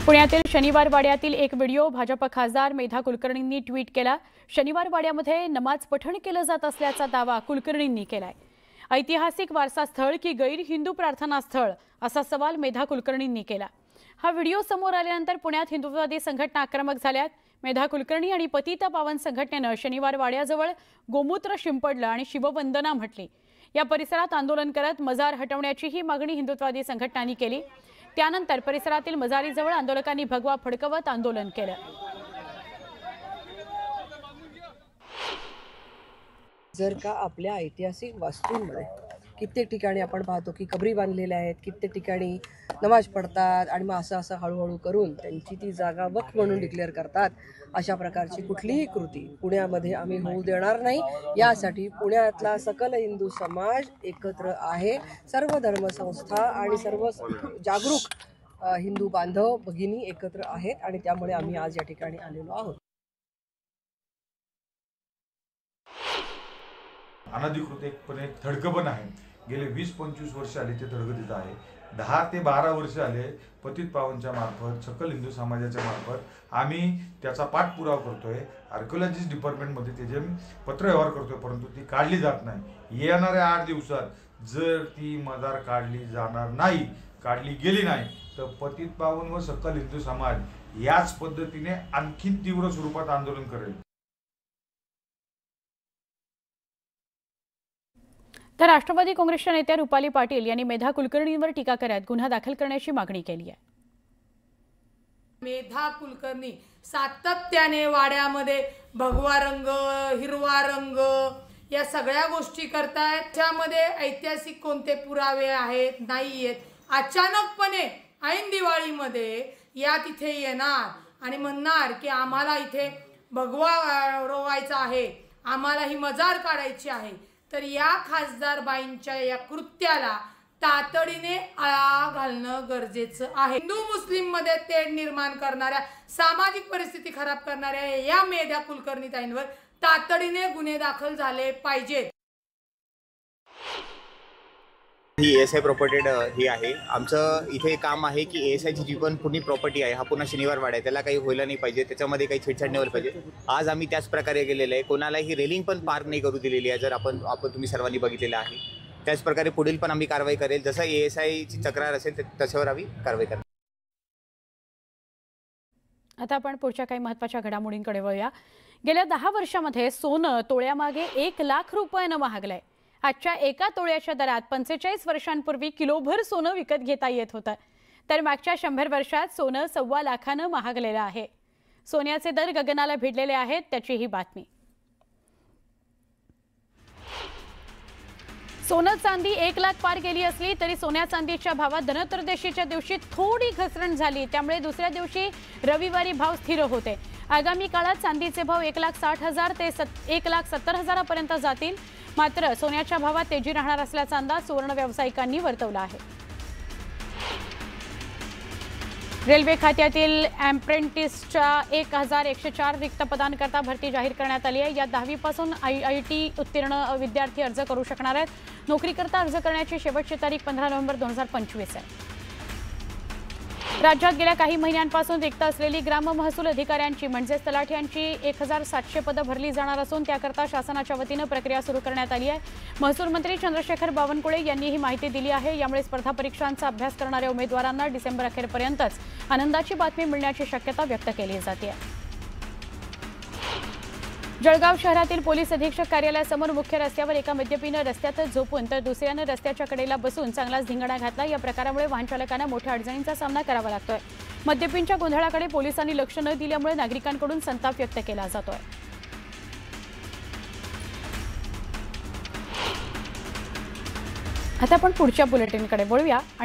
पुण्यातील शनिवार वाड्यातील एक व्हिडिओ भाजप खासदार मेधा कुलकर्णींनी ट्विट केला। शनिवार वाड्यामध्ये नमाज पठण केलं जात असल्याचा दावा कुलकर्णींनी केलाय। ऐतिहासिक वारसा स्थळ की गैर हिंदू प्रार्थना स्थळ असा सवाल मेधा कुलकर्णींनी केला। हा व्हिडिओ समोर आल्यानंतर पुण्यात हिंदुत्ववादी संघटना आक्रमक झाल्यात। मेधा कुलकर्णी आणि पतित पावन संघटनेनं शनिवार वाड्याजवळ गोमूत्र शिंपडलं आणि शिववंदना म्हटली। या परिसरात आंदोलन करत मजार हटवण्याची ही मागणी हिंदुत्ववादी संघटनांनी केली। त्यानंतर परिसरातील मजारीजवळ आंदोलकांनी भगवा फडकवत आंदोलन केलं। जर का आपल्या ऐतिहासिक वास्तूंमध्ये कित्येक ठिकाणी आपण पाहतो की कबरी बांधलेल्या आहेत, कित्येक ठिकाणी नमाज पडतात आणि मग असं हळूहळू करून त्यांची ती जागा वक्फ म्हणून डिक्लेअर करतात। अशा प्रकारची कुठलीही कृती पुण्यामध्ये आम्ही होऊ देणार नाही। यासाठी पुण्यातला सकल हिंदू समाज एकत्र आहे। सर्व धर्मसंस्था आणि सर्व जागरूक हिंदू बांधव भगिनी एकत्र आहेत आणि त्यामुळे आम्ही आज या ठिकाणी आलेलो आहोत। अनधिकृतपणे थडकपण आहे। गेले 20-25 वर्ष आले ते थडकत येत आहे। 10 ते 12 वर्ष आले पतित पावनच्या मार्फत सकल हिंदू समाजाच्या मार्फत आम्ही त्याचा पाठपुरावा करतोय। आर्किओलॉजी डिपार्टमेंटमध्ये त्याचे पत्रव्यवहार करतोय, परंतु ती काढली जात नाही। येणाऱ्या 8 दिवसात जर ती मजार काढली जाणार नाही, काढली गेली नाही, तर पतित पावन व सकल हिंदू समाज याच पद्धतीने आणखी तीव्र स्वरूपात आंदोलन करेल। तर राष्ट्रवादी काँग्रेसच्या नेत्या रुपाली पाटील यांनी मेधा कुलकर्णींवर टीका करत गुन्हा दाखल करण्याची मागणी केली आहे। मेधा कुलकर्णी सातत्याने वाड्यामध्ये भगवा रंग, हिरवा रंग या सगळ्या गोष्टी करतायत। त्यामध्ये ऐतिहासिक कोणते पुरावे आहेत नाहीयेत। अचानकपणे ऐन दिवाळीमध्ये या तिथे येणार आणि म्हणणार की आम्हाला इथे भगवा रोवायचा आहे, आम्हाला ही मजार काढायची आहे। तर या खासदार बाईंच्या या कृत्याला तातडीने आळा घालणं गरजेचं आहे। हिंदू मुस्लिम मध्ये तेढ निर्माण करणाऱ्या, सामाजिक परिस्थिती खराब करणाऱ्या या मेधा कुलकर्णी ताईंवर तातडीने गुन्हे दाखल झाले पाहिजेत। ही एएसआय प्रॉपर्टी ही आहे। आमचं इथे काम आहे की एएसआयची जी पण पूर्ण प्रॉपर्टी आहे, हा पुन्हा शनिवार वाडा आहे, त्याला काही व्हायला नाही पाहिजे, त्याच्यामध्ये काही छेडछाड नाही व्हायला पाहिजे। आज आम्ही त्याच प्रकारे गेलेलं आहे। कोणालाही रेलिंग पण पार नाही करू दिलेली आहे, जर आपण तुम्ही सर्वांनी बघितलेलं आहे। त्याच प्रकारे पुढील पण आम्ही कारवाई करेल, जसं एएसआयची तक्रार असेल त्याच्यावर आम्ही कारवाई करेल। आता आपण पुढच्या काही महत्त्वाच्या घडामोडींकडे वळूया। गेल्या 10 वर्षांमध्ये सोनं तोळ्यामागे 1 लाख रुपयानं महागलंय। आजच्या एका तोळ्याच्या दरात 45 वर्षांपूर्वी किलोभर सोनं विकत घेता येत होतं, तर मागच्या 100 वर्षात सोनं 1.25 लाखानं महागलेलं आहे। सोन्याचे दर गगनाला भिडलेले आहेत, त्याची ही बातमी। सोनं चांदी 1 लाख पार गेली असली तरी सोन्या चांदीच्या भावात धनत्रयोदशीच्या दिवशी थोडी घसरण झाली, त्यामुळे दुसऱ्या दिवशी रविवारी भाव स्थिर होते। आगामी काळात चांदीचे भाव 1,60,000 ते 1,70,000 पर्यंत जातील। मात्र सोन्याच्या भावात तेजी राहणार असल्याचा अंदाज सुवर्ण व्यावसायिकांनी वर्तवला आहे। रेल्वे खात्यातील अप्रेंटिसच्या 1,104 रिक्त पदांकरता भरती जाहीर करण्यात आली आहे। या 10वी पासून IIT उत्तीर्ण विद्यार्थी अर्ज करू शकणार आहेत। नोकरीकरता अर्ज करण्याची शेवटची तारीख 15 नोव्हेंबर 2025 आहे। राज्यात गेल्या काही महिन्यांपासून रिक्त असलेली ग्राम महसूल अधिकाऱ्यांची म्हणजेच तलाठ्यांची 1,700 पदं भरली जाणार असून त्याकरता शासनाच्या वतीनं प्रक्रिया सुरू करण्यात आली आहे। महसूल मंत्री चंद्रशेखर बावनकुळे यांनी ही माहिती दिली आहे। यामुळे स्पर्धा परीक्षांचा अभ्यास करणाऱ्या उमेदवारांना डिसेंबर अखेरपर्यंतच आनंदाची बातमी मिळण्याची शक्यता व्यक्त केली जाते। जळगाव शहरातील पोलीस अधीक्षक कार्यालयासमोर मुख्य रस्त्यावर एका मद्यपीनं रस्त्यातच झोपून तर दुसऱ्यानं रस्त्याच्या कडेला बसून चांगलाच धिंगाणा घातला। या प्रकारामुळे वाहन चालकांना मोठ्या अडचणींचा सामना करावा लागतोय। मद्यपींच्या गोंधळाकडे पोलिसांनी लक्ष न दिल्यामुळे नागरिकांकडून संताप व्यक्त केला जातोय। आता आपण पुढच्या बुलेटिनकडे वळूया।